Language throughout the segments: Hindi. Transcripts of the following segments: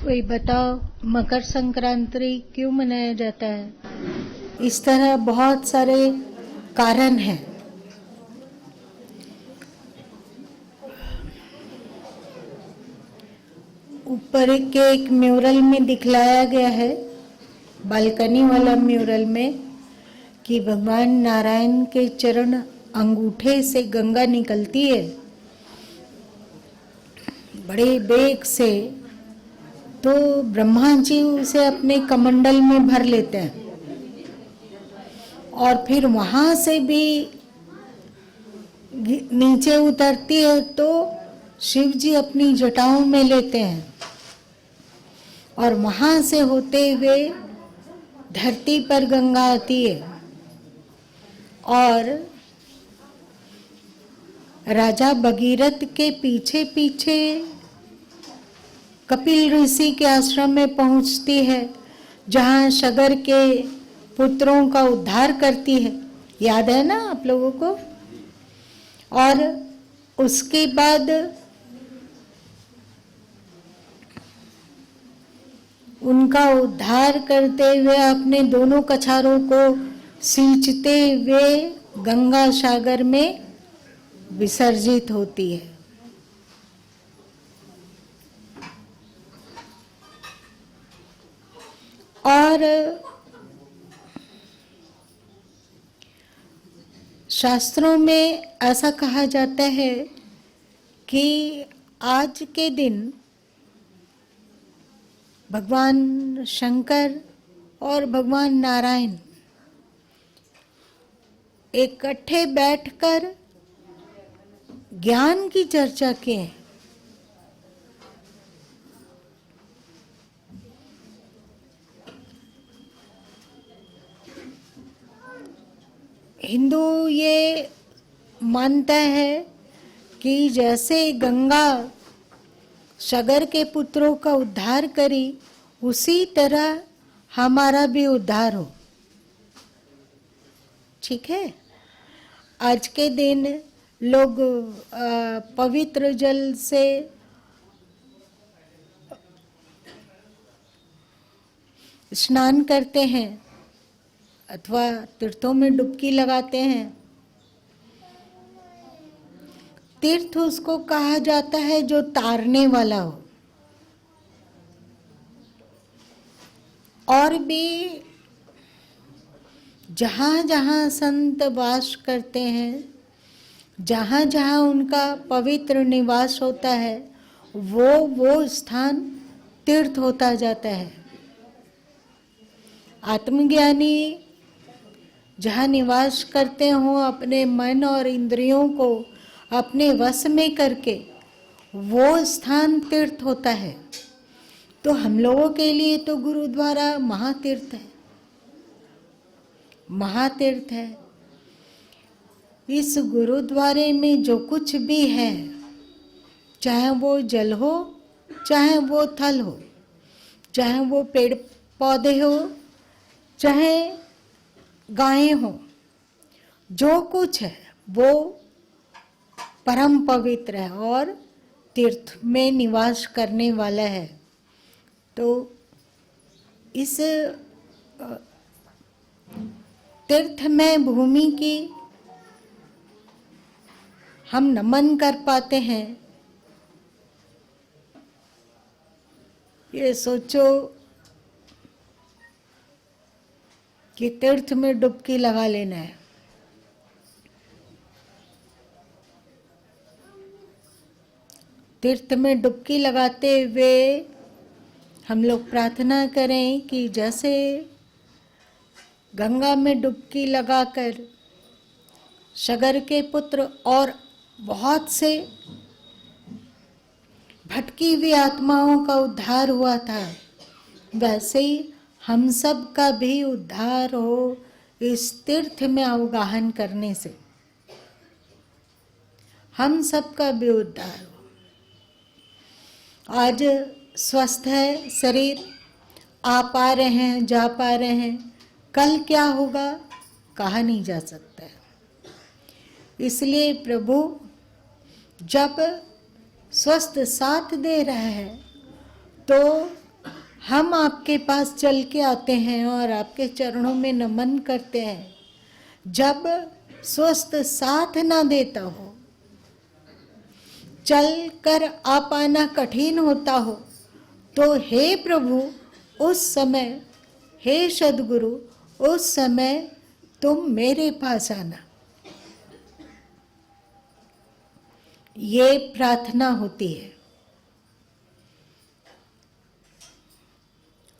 कोई बताओ मकर संक्रांति क्यों मनाया जाता है? इस तरह बहुत सारे कारण हैं। ऊपर के एक म्यूरल में दिखलाया गया है, बालकनी वाला म्यूरल में, कि भगवान नारायण के चरण अंगूठे से गंगा निकलती है बड़े बेग से, तो ब्रह्मा जी उसे अपने कमंडल में भर लेते हैं और फिर वहां से भी नीचे उतरती है तो शिव जी अपनी जटाओं में लेते हैं और वहां से होते हुए धरती पर गंगा आती है और राजा भगीरथ के पीछे पीछे कपिल ऋषि के आश्रम में पहुंचती है, जहां सगर के पुत्रों का उद्धार करती है। याद है ना आप लोगों को? और उसके बाद उनका उद्धार करते हुए अपने दोनों कछारों को सींचते हुए गंगा सागर में विसर्जित होती है। और शास्त्रों में ऐसा कहा जाता है कि आज के दिन भगवान शंकर और भगवान नारायण इकट्ठे बैठकर ज्ञान की चर्चा किए। हिंदू ये मानता है कि जैसे गंगा सगर के पुत्रों का उद्धार करी, उसी तरह हमारा भी उद्धार हो। ठीक है? आज के दिन लोग पवित्र जल से स्नान करते हैं अथवा तीर्थों में डुबकी लगाते हैं। तीर्थ उसको कहा जाता है जो तारने वाला हो। और भी जहाँ जहाँ संत वास करते हैं, जहाँ जहाँ उनका पवित्र निवास होता है, वो स्थान तीर्थ होता जाता है। आत्मज्ञानी जहाँ निवास करते हो, अपने मन और इंद्रियों को अपने वश में करके, वो स्थान तीर्थ होता है। तो हम लोगों के लिए तो गुरुद्वारा महातीर्थ है, महातीर्थ है। इस गुरुद्वारे में जो कुछ भी है, चाहे वो जल हो, चाहे वो थल हो, चाहे वो पेड़ पौधे हो, चाहे गायें हो, जो कुछ है वो परम पवित्र है और तीर्थ में निवास करने वाला है। तो इस तीर्थमय भूमि की हम नमन कर पाते हैं। ये सोचो कि तीर्थ में डुबकी लगा लेना है। तीर्थ में डुबकी लगाते हुए हम लोग प्रार्थना करें कि जैसे गंगा में डुबकी लगाकर सगर के पुत्र और बहुत से भटकी हुई आत्माओं का उद्धार हुआ था, वैसे ही हम सब का भी उद्धार हो इस तीर्थ में अवगाहन करने से। हम सब का भी उद्धार हो। आज स्वस्थ है शरीर, आ पा रहे हैं, जा पा रहे हैं। कल क्या होगा कहा नहीं जा सकता है। इसलिए प्रभु जब स्वस्थ साथ दे रहा है तो हम आपके पास चल के आते हैं और आपके चरणों में नमन करते हैं। जब स्वस्थ साथ ना देता हो, चल कर आ पाना कठिन होता हो, तो हे प्रभु उस समय, हे सद्गुरु उस समय तुम मेरे पास आना। ये प्रार्थना होती है।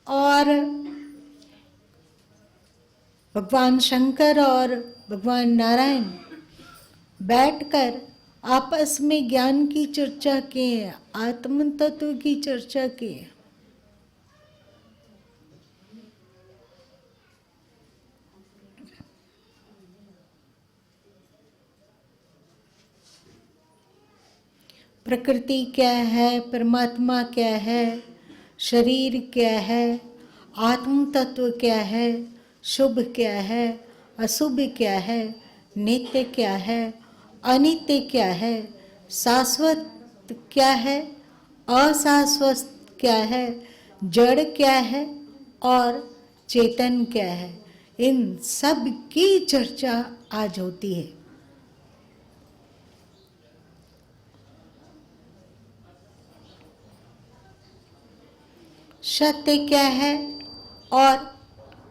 और भगवान शंकर और भगवान नारायण बैठकर आपस में ज्ञान की चर्चा किए, आत्म तत्व की चर्चा किए। प्रकृति क्या है, परमात्मा क्या है, शरीर क्या है, आत्म तत्व क्या है, शुभ क्या है, अशुभ क्या है, नित्य क्या है, अनित्य क्या है, शाश्वत क्या है, अशाश्वत क्या है, जड़ क्या है और चेतन क्या है, इन सब की चर्चा आज होती है। सत्य क्या है और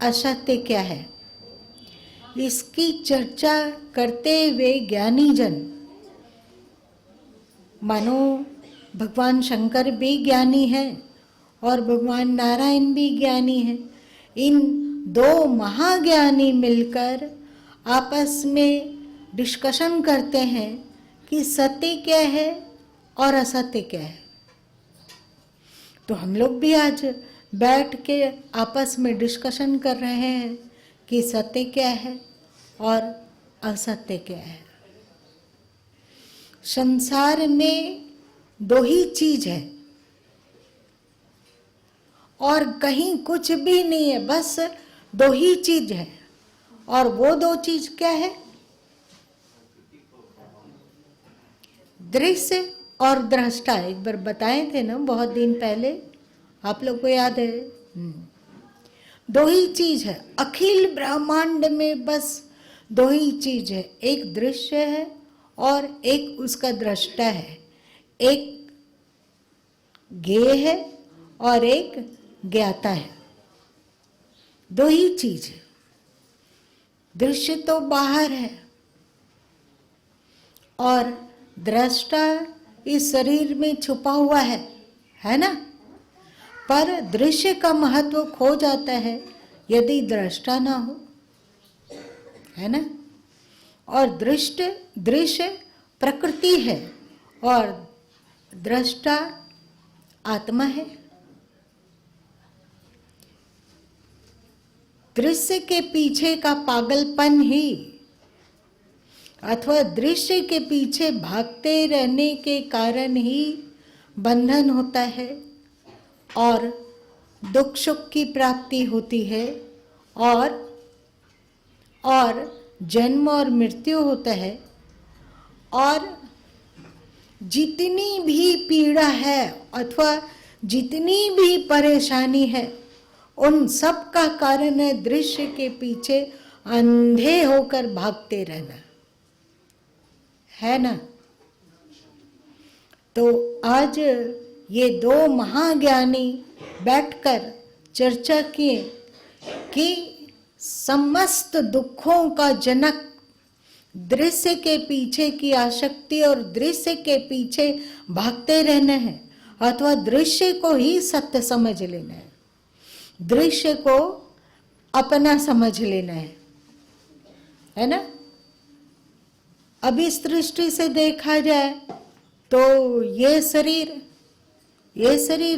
असत्य क्या है, इसकी चर्चा करते हुए ज्ञानी जन, मानो भगवान शंकर भी ज्ञानी हैं और भगवान नारायण भी ज्ञानी हैं, इन दो महाज्ञानी मिलकर आपस में डिस्कशन करते हैं कि सत्य क्या है और असत्य क्या है। तो हम लोग भी आज बैठ के आपस में डिस्कशन कर रहे हैं कि सत्य क्या है और असत्य क्या है। संसार में दो ही चीज है और कहीं कुछ भी नहीं है, बस दो ही चीज है। और वो दो चीज क्या है? दृश्य और दृष्टा। एक बार बताए थे ना बहुत दिन पहले, आप लोग को याद है? दो ही चीज है अखिल ब्रह्मांड में, बस दो ही चीज है, एक दृश्य है और एक उसका दृष्टा है, एक ज्ञेय है और एक ज्ञाता है। दो ही चीज है। दृश्य तो बाहर है और दृष्टा इस शरीर में छुपा हुआ है ना? पर दृश्य का महत्व खो जाता है यदि दृष्टा ना हो, है ना? और दृश्य प्रकृति है और दृष्टा आत्मा है। दृश्य के पीछे का पागलपन ही अथवा दृश्य के पीछे भागते रहने के कारण ही बंधन होता है और दुख सुख की प्राप्ति होती है और जन्म और मृत्यु होता है। और जितनी भी पीड़ा है अथवा जितनी भी परेशानी है, उन सब का कारण है दृश्य के पीछे अंधे होकर भागते रहना, है ना? तो आज ये दो महाज्ञानी बैठकर चर्चा किए कि समस्त दुखों का जनक दृश्य के पीछे की आसक्ति और दृश्य के पीछे भागते रहना है अथवा दृश्य को ही सत्य समझ लेना है, दृश्य को अपना समझ लेना है ना? अब इस दृष्टि से देखा जाए तो ये शरीर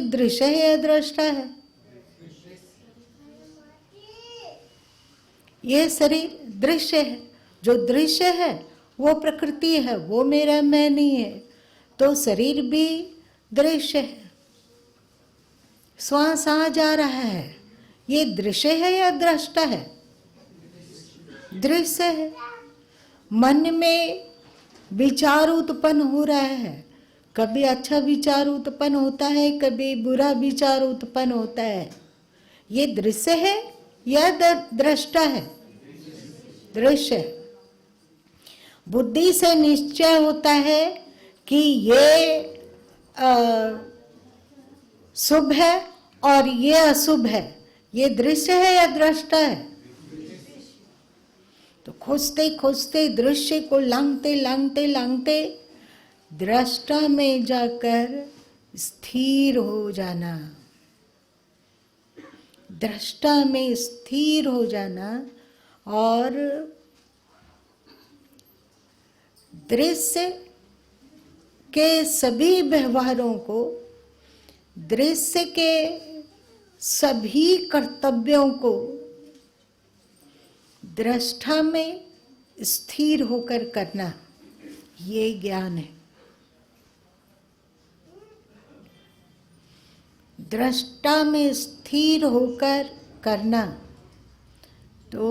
दृश्य है या दृष्टा है? ये शरीर दृश्य है। जो दृश्य है वो प्रकृति है, वो मेरा मैं नहीं है। तो शरीर भी दृश्य है। श्वास आ जा रहा है, ये दृश्य है या दृष्टा है? दृश्य है। मन में विचार उत्पन्न हो रहा है, कभी अच्छा विचार उत्पन्न होता है, कभी बुरा विचार उत्पन्न होता है। ये दृश्य है या दृष्टा है? दृश्य है। बुद्धि से निश्चय होता है कि ये शुभ है और ये अशुभ है। ये दृश्य है या दृष्टा है? तो खोजते खोजते दृश्य को लांघते लांघते लांघते दृष्टा में जाकर स्थिर हो जाना, दृष्टा में स्थिर हो जाना और दृश्य के सभी व्यवहारों को, दृश्य के सभी कर्तव्यों को दृष्टा में स्थिर होकर करना, ये ज्ञान है। दृष्टा में स्थिर होकर करना तो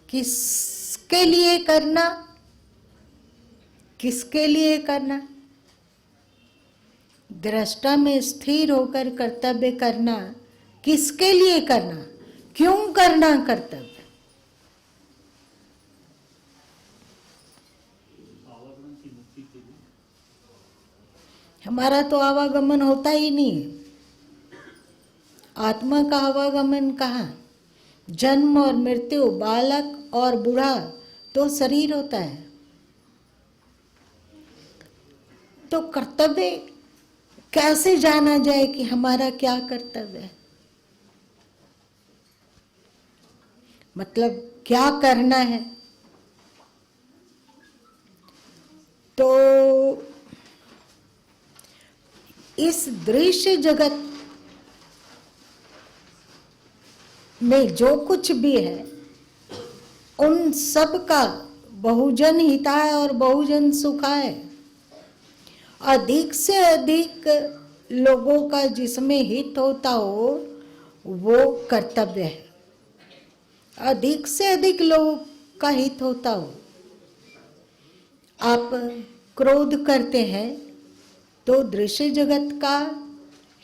किसके लिए करना? किसके लिए करना? दृष्टा में स्थिर होकर कर्तव्य करना किसके लिए करना? क्यों करना कर्तव्य? हमारा तो आवागमन होता ही नहीं है। आत्मा का आवागमन कहाँ? जन्म और मृत्यु, बालक और बूढ़ा तो शरीर होता है। तो कर्तव्य कैसे जाना जाए कि हमारा क्या कर्तव्य है? मतलब क्या करना है? तो इस दृश्य जगत में जो कुछ भी है उन सब का बहुजन हिताय और बहुजन सुखाय। अधिक से अधिक लोगों का जिसमें हित होता हो वो कर्तव्य है। अधिक से अधिक लोगों का हित होता हो। आप क्रोध करते हैं तो दृश्य जगत का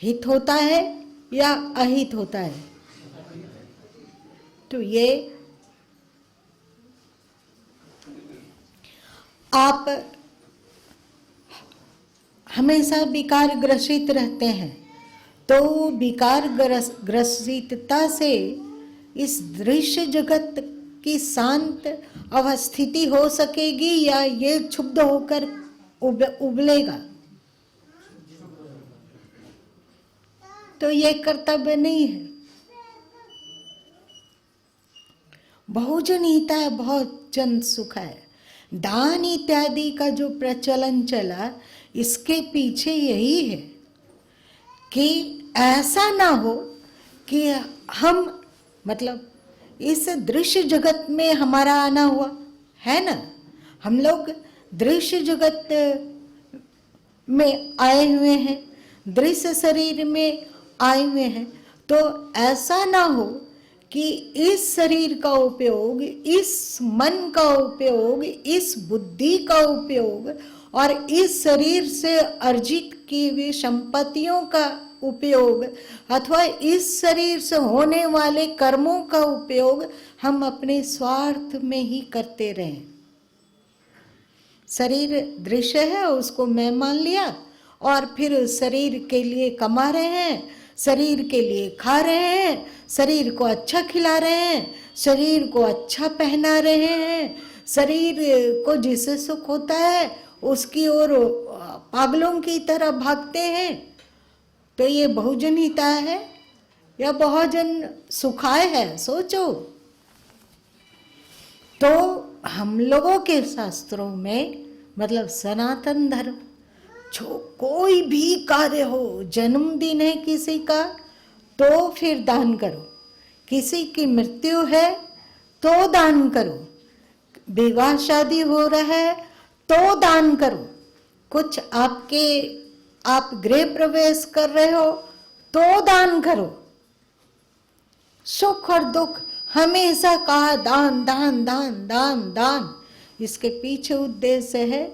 हित होता है या अहित होता है? तो ये आप हमेशा विकार ग्रसित रहते हैं तो विकार ग्रसितता से इस दृश्य जगत की शांत अवस्थिति हो सकेगी या ये क्षुब्ध होकर उबलेगा? तो ये कर्तव्य नहीं है। बहुजन हिता है, बहुत जन सुख है। दान इत्यादि का जो प्रचलन चला इसके पीछे यही है कि ऐसा ना हो कि हम मतलब इस दृश्य जगत में हमारा आना हुआ है ना, हम लोग दृश्य जगत में आए हुए हैं, दृश्य शरीर में आए हुए हैं। तो ऐसा ना हो कि इस शरीर का उपयोग, इस मन का उपयोग, इस बुद्धि का उपयोग और इस शरीर से अर्जित की हुई संपत्तियों का उपयोग अथवा इस शरीर से होने वाले कर्मों का उपयोग हम अपने स्वार्थ में ही करते रहें। शरीर दृश्य है, उसको मैं मान लिया और फिर शरीर के लिए कमा रहे हैं, शरीर के लिए खा रहे हैं, शरीर को अच्छा खिला रहे हैं, शरीर को अच्छा पहना रहे हैं, शरीर को जिससे सुख होता है उसकी ओर पागलों की तरह भागते हैं। तो ये बहुजन हिता है या बहुजन सुखाय है? सोचो। तो हम लोगों के शास्त्रों में मतलब सनातन धर्म, जो कोई भी कार्य हो, जन्मदिन है किसी का तो फिर दान करो, किसी की मृत्यु है तो दान करो, विवाह शादी हो रहा है तो दान करो, कुछ आप गृह प्रवेश कर रहे हो तो दान करो। सुख और दुख हमेशा कहा दान दान दान दान दान। इसके पीछे उद्देश्य है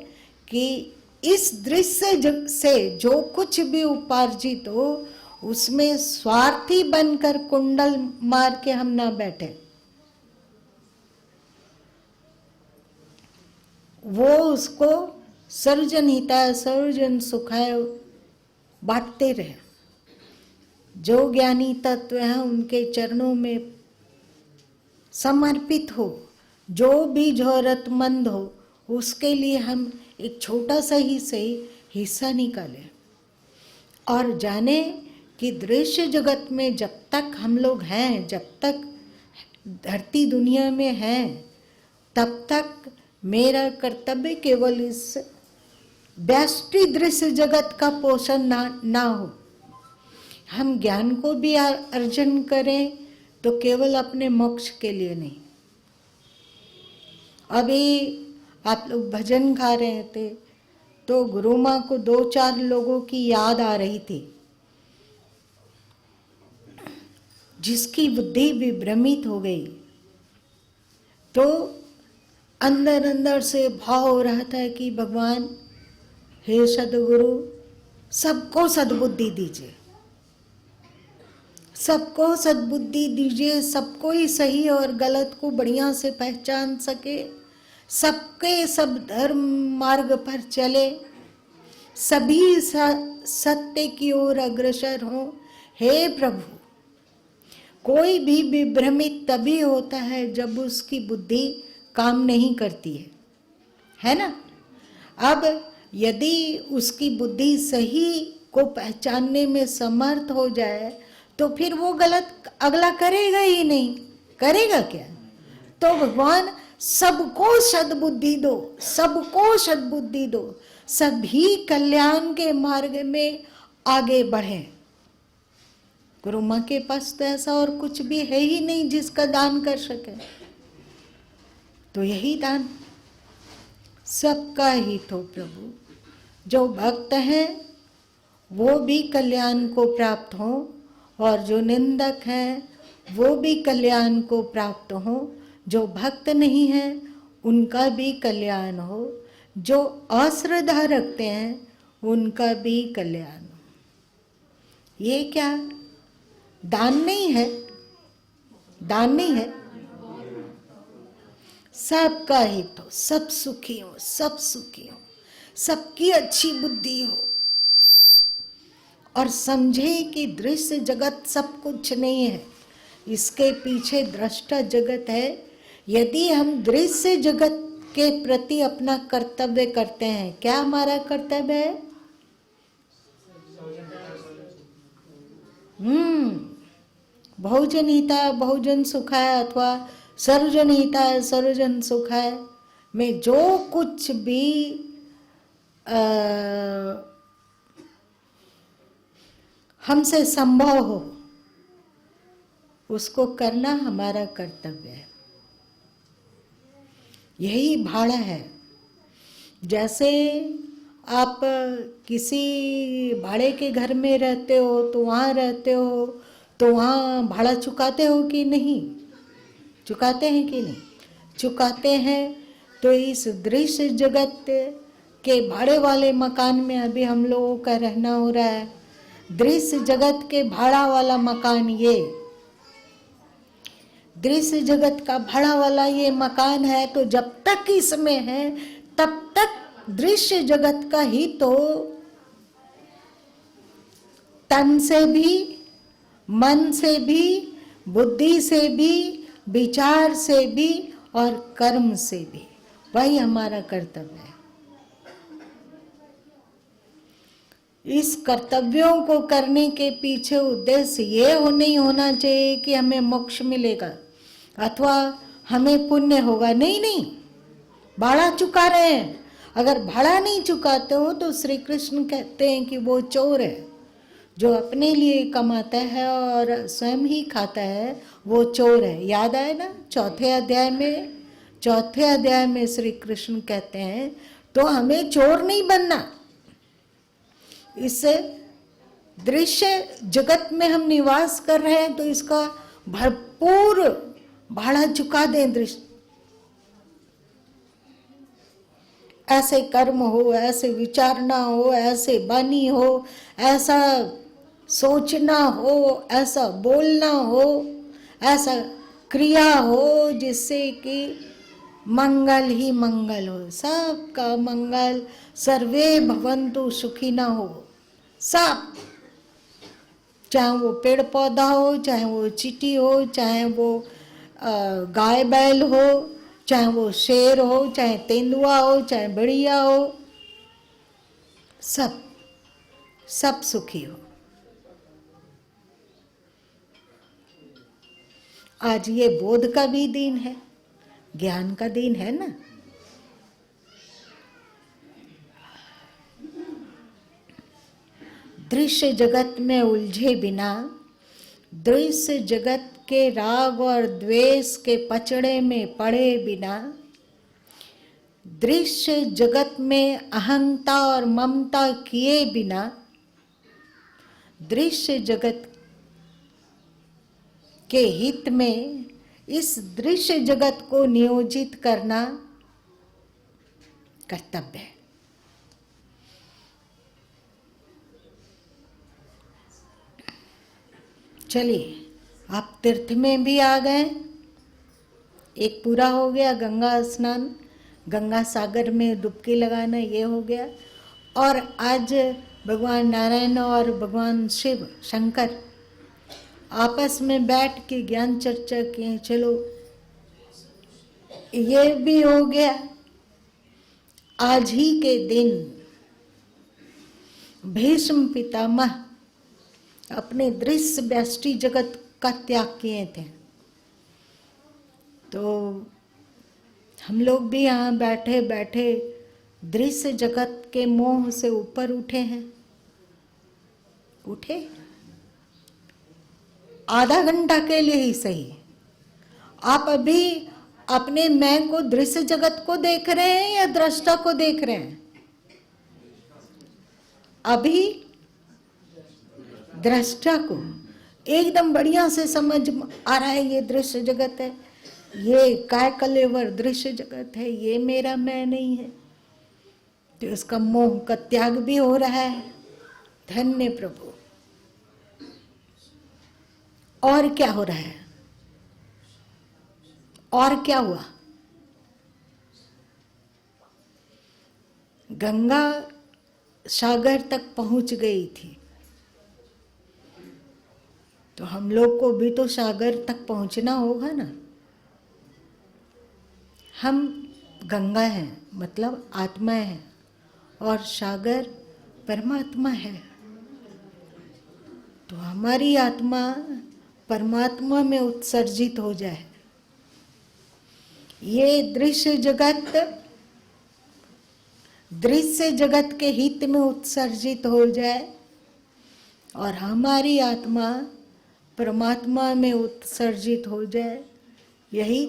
कि इस दृश्य से जो कुछ भी उपार्जित हो उसमें स्वार्थी बनकर कुंडल मार के हम ना बैठे, वो उसको सर्वजन हिताय सर्वजन सुखाय बांटते रहे। जो ज्ञानी तत्व हैं उनके चरणों में समर्पित हो, जो भी जरूरतमंद हो उसके लिए हम एक छोटा सा ही सही हिस्सा निकालें और जाने कि दृश्य जगत में जब तक हम लोग हैं, जब तक धरती दुनिया में हैं, तब तक मेरा कर्तव्य केवल इस व्यष्टि दृश्य जगत का पोषण ना हो। हम ज्ञान को भी अर्जन करें तो केवल अपने मोक्ष के लिए नहीं। अभी आप लोग भजन गा रहे थे तो गुरु माँ को 2-4 लोगों की याद आ रही थी जिसकी बुद्धि विभ्रमित हो गई, तो अंदर अंदर से भाव हो रहा था कि भगवान हे सद्गुरु सबको सद्बुद्धि दीजिए, सबको सद्बुद्धि दीजिए, सबको ही सही और गलत को बढ़िया से पहचान सके, सबके सब धर्म मार्ग पर चले, सभी सत्य की ओर अग्रसर हो। हे प्रभु, कोई भी विभ्रमित तभी होता है जब उसकी बुद्धि काम नहीं करती है ना। अब यदि उसकी बुद्धि सही को पहचानने में समर्थ हो जाए तो फिर वो गलत अगला करेगा ही नहीं, करेगा क्या? तो भगवान सबको सद्बुद्धि दो, सबको सद्बुद्धि दो, सभी कल्याण के मार्ग में आगे बढ़े। गुरु माँ के पास तो ऐसा और कुछ भी है ही नहीं जिसका दान कर सके, तो यही दान सबका हित हो प्रभु। जो भक्त हैं वो भी कल्याण को प्राप्त हो और जो निंदक हैं वो भी कल्याण को प्राप्त हो, जो भक्त नहीं हैं उनका भी कल्याण हो, जो अश्रद्धा रखते हैं उनका भी कल्याण हो। ये क्या दान नहीं है? दान नहीं है, सबका हित हो, सब सुखी हो, सब सुखी हो, सबकी अच्छी बुद्धि हो और समझे कि दृश्य जगत सब कुछ नहीं है, इसके पीछे दृष्टा जगत है। यदि हम दृश्य जगत के प्रति अपना कर्तव्य करते हैं, क्या हमारा कर्तव्य है? बहुजन हिताय बहुजन सुखाय अथवा सर्वजन हिताय सर्वजन सुखाय में जो कुछ भी हमसे संभव हो उसको करना हमारा कर्तव्य है। यही भाड़ा है। जैसे आप किसी भाड़े के घर में रहते हो तो वहाँ रहते हो तो वहाँ भाड़ा चुकाते हो कि नहीं? चुकाते हैं कि नहीं? चुकाते हैं। तो इस दृश्य जगत के भाड़े वाले मकान में अभी हम लोगों का रहना हो रहा है। दृश्य जगत के भाड़ा वाला मकान, ये दृश्य जगत का भाड़ा वाला ये मकान है, तो जब तक इसमें है तब तक दृश्य जगत का ही तो तन से भी, मन से भी, बुद्धि से भी, विचार से भी और कर्म से भी, वही हमारा कर्तव्य है। इस कर्तव्यों को करने के पीछे उद्देश्य ये नहीं होना चाहिए कि हमें मोक्ष मिलेगा अथवा हमें पुण्य होगा। नहीं नहीं, भाड़ा चुका रहे हैं। अगर भाड़ा नहीं चुकाते हो तो श्री कृष्ण कहते हैं कि वो चोर है। जो अपने लिए कमाता है और स्वयं ही खाता है वो चोर है। याद आए ना? चौथे अध्याय में श्री कृष्ण कहते हैं तो हमें चोर नहीं बनना। इससे दृश्य जगत में हम निवास कर रहे हैं तो इसका भरपूर भाड़ा चुका दें। दृश्य ऐसे कर्म हो, ऐसे विचारना हो, ऐसे वाणी हो, ऐसा सोचना हो, ऐसा बोलना हो, ऐसा क्रिया हो जिससे कि मंगल ही मंगल हो, सबका मंगल, सर्वे भवन्तु सुखिनः हो, सब, चाहे वो पेड़ पौधा हो, चाहे वो चींटी हो, चाहे वो गाय बैल हो, चाहे वो शेर हो, चाहे तेंदुआ हो, चाहे बढ़िया हो, सब सब सुखी हो। आज ये बोध का भी दिन है, ज्ञान का दिन है ना। दृश्य जगत में उलझे बिना, दृश्य जगत के राग और द्वेष के पचड़े में पड़े बिना, दृश्य जगत में अहंता और ममता किए बिना, दृश्य जगत के हित में इस दृश्य जगत को नियोजित करना कर्तव्य है। चलिए, आप तीर्थ में भी आ गए, एक पूरा हो गया, गंगा स्नान, गंगा सागर में डुबकी लगाना, ये हो गया। और आज भगवान नारायण और भगवान शिव शंकर आपस में बैठ के ज्ञान चर्चा किए, चलो ये भी हो गया। आज ही के दिन भीष्म पितामह अपने दृश्य व्यष्टि जगत का त्याग किए थे, तो हम लोग भी यहाँ बैठे बैठे दृश्य जगत के मोह से ऊपर उठे हैं। उठे, आधा घंटा के लिए ही सही। आप अभी अपने मैं को, दृश्य जगत को देख रहे हैं या दृष्टा को देख रहे हैं? अभी दृष्टा को एकदम बढ़िया से समझ आ रहा है, ये दृश्य जगत है, ये काय कलेवर दृश्य जगत है, ये मेरा मैं नहीं है। तो इसका मोह का त्याग भी हो रहा है। धन्य प्रभु। और क्या हो रहा है? और क्या हुआ? गंगा सागर तक पहुंच गई थी, तो हम लोग को भी तो सागर तक पहुंचना होगा ना। हम गंगा हैं, मतलब आत्मा है, और सागर परमात्मा है। तो हमारी आत्मा परमात्मा में उत्सर्जित हो जाए, ये दृश्य जगत के हित में उत्सर्जित हो जाए, और हमारी आत्मा परमात्मा में उत्सर्जित हो जाए। यही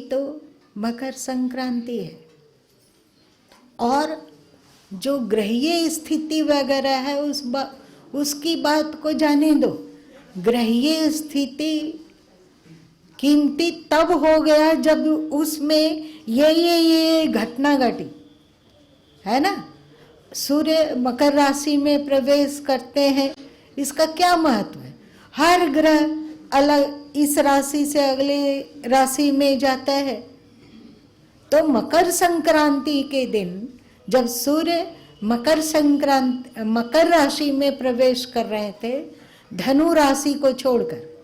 तो मकर संक्रांति है। और जो ग्रहीय स्थिति वगैरह है उसकी बात को जाने दो। ग्रहीय स्थिति कीमती तब हो गया जब उसमें ये घटना घटी, है ना। सूर्य मकर राशि में प्रवेश करते हैं, इसका क्या महत्व है? हर ग्रह अलग इस राशि से अगले राशि में जाता है। तो मकर संक्रांति के दिन जब सूर्य मकर राशि में प्रवेश कर रहे थे, धनु राशि को छोड़कर,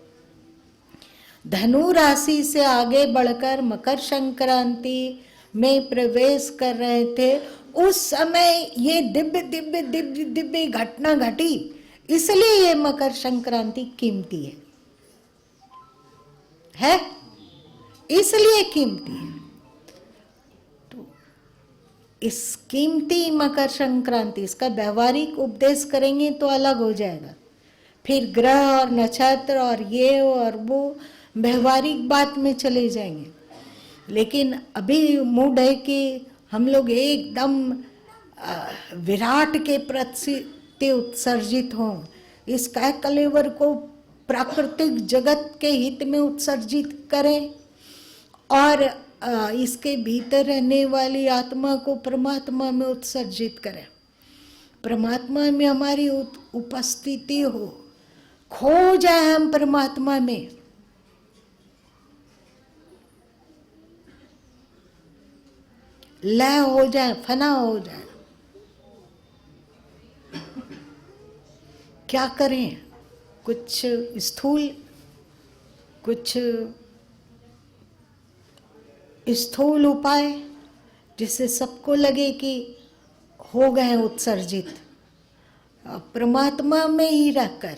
धनु राशि से आगे बढ़कर मकर संक्रांति में प्रवेश कर रहे थे, उस समय ये दिव्य घटना घटी। इसलिए ये मकर संक्रांति कीमती है, इसलिए कीमती है। तो इस कीमती मकर संक्रांति, इसका व्यवहारिक उपदेश करेंगे तो अलग हो जाएगा। फिर ग्रह और नक्षत्र और ये और वो व्यवहारिक बात में चले जाएंगे। लेकिन अभी मूड है कि हम लोग एकदम विराट के प्रति उत्सर्जित हों, इस काय कलेवर को प्राकृतिक जगत के हित में उत्सर्जित करें, और इसके भीतर रहने वाली आत्मा को परमात्मा में उत्सर्जित करें, परमात्मा में हमारी उपस्थिति हो, खो जाए हम परमात्मा में। लय हो जाए, फना हो जाए। क्या करें? कुछ स्थूल, कुछ स्थूल उपाय जिससे सबको लगे कि हो गए उत्सर्जित, परमात्मा में ही रहकर।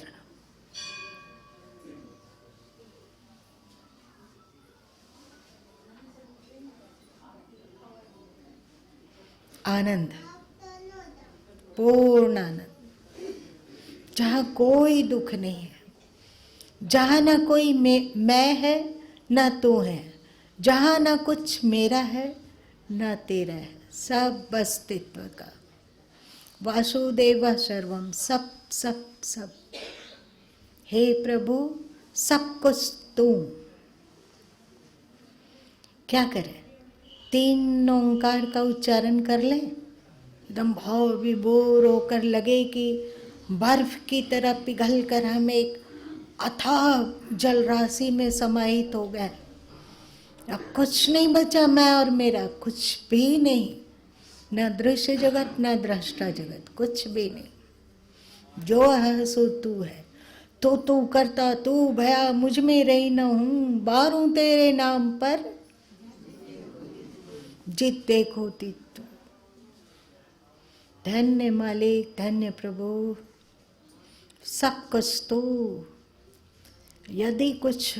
आनंद, पूर्ण आनंद, जहाँ कोई दुख नहीं है, जहाँ ना कोई मैं है ना तू है, जहाँ ना कुछ मेरा है ना तेरा है, सब अस्तित्व का। वासुदेव सर्वम, सब सब सब। हे प्रभु, सब कुछ तू। क्या करें? 3 ओंकार का उच्चारण कर ले, एकदम भाव विभोर होकर लगे कि बर्फ की तरह पिघल कर हम एक अथाह जल राशि में समाहित हो गए। अब कुछ नहीं बचा मैं और मेरा, कुछ भी नहीं, न दृश्य जगत न दृष्टा जगत, कुछ भी नहीं। जो है सो तू है, तो तू करता तू भया, मुझ में रही न हूँ, बारूं तेरे नाम पर जित देखो तित तू। धन्य मालिक, धन्य प्रभु, सब कुछ तू। यदि कुछ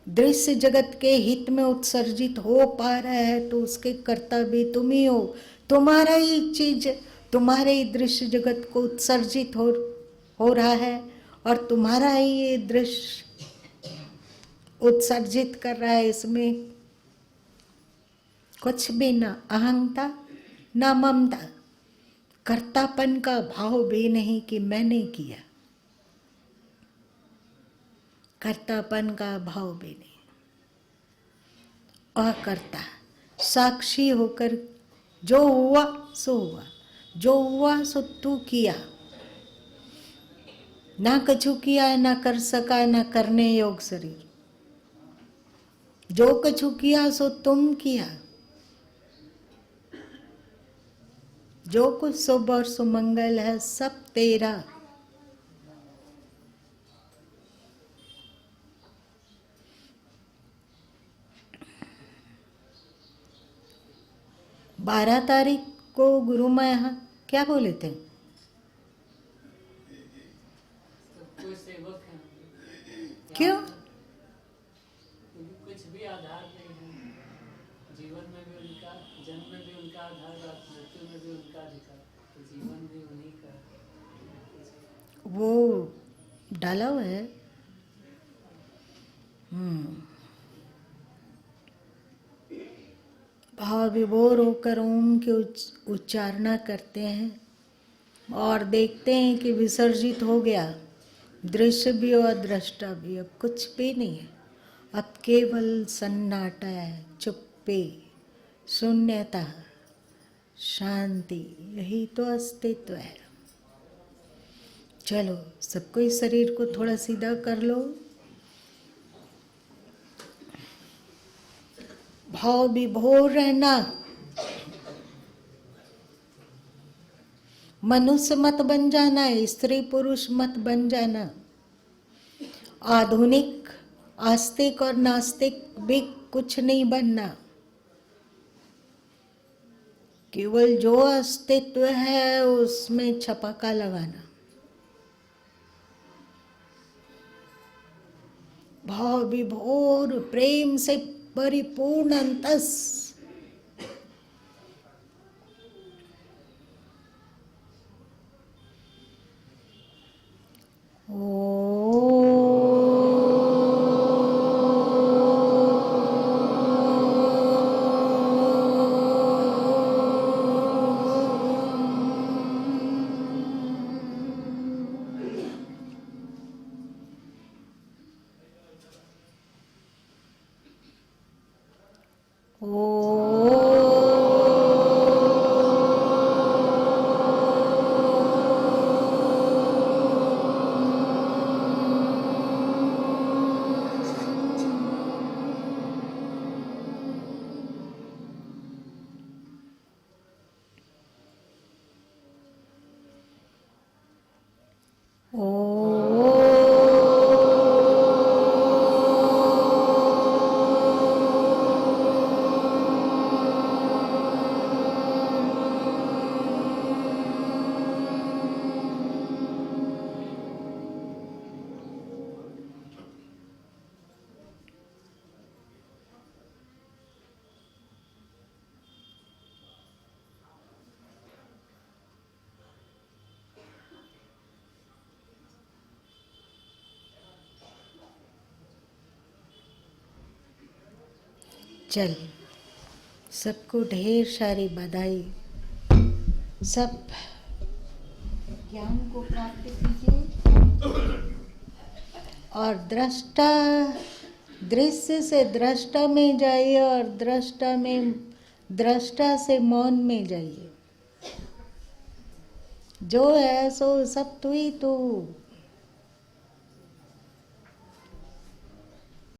दृश्य जगत के हित में उत्सर्जित हो पा रहा है तो उसके कर्ता भी तुम ही हो। तुम्हारा ही चीज, तुम्हारे ही दृश्य जगत को उत्सर्जित हो रहा है और तुम्हारा ही ये दृश्य उत्सर्जित कर रहा है। इसमें कुछ भी ना अहंता ना ममता, कर्तापन का भाव भी नहीं कि मैंने किया, कर्तापन का भाव भी नहीं। अकर्ता, साक्षी होकर जो हुआ सो हुआ, जो हुआ सो तू किया, ना कछु किया ना कर सका ना करने योग शरीर। जो कछु किया सो तुम किया, जो कुछ शुभ और सुमंगल है सब तेरा। 12 तारीख को गुरु माँ यहाँ क्या बोले थे? क्यों? कुछ भी आधार नहीं है, जीवन में भी उनका, जन्म में भी उनका आधार, मृत्यु में भी उनका अधिकार, तो जीवन भी उन्हीं का। वो डाला हुआ है। भाव विभोर होकर ओम की उच्चारणा करते हैं और देखते हैं कि विसर्जित हो गया दृश्य भी और दृष्टा भी। अब कुछ भी नहीं है, अब केवल सन्नाटा है, चुप्पी, शून्यता, शांति, यही तो अस्तित्व है। चलो सबको इस शरीर को थोड़ा सीधा कर लो। भाव विभोर रहना, मनुष्य मत बन जाना, स्त्री पुरुष मत बन जाना, आधुनिक आस्तिक और नास्तिक भी कुछ नहीं बनना। केवल जो अस्तित्व है उसमें छपाका लगाना। भाव विभोर प्रेम से परिपूर्ण अंतस। चल, सबको ढेर सारी बधाई। सब ज्ञान को प्राप्त कीजिए और दृष्टा, दृश्य से दृष्टा में जाइए और दृष्टा से मौन में जाइए। जो है सो सब तू ही तू।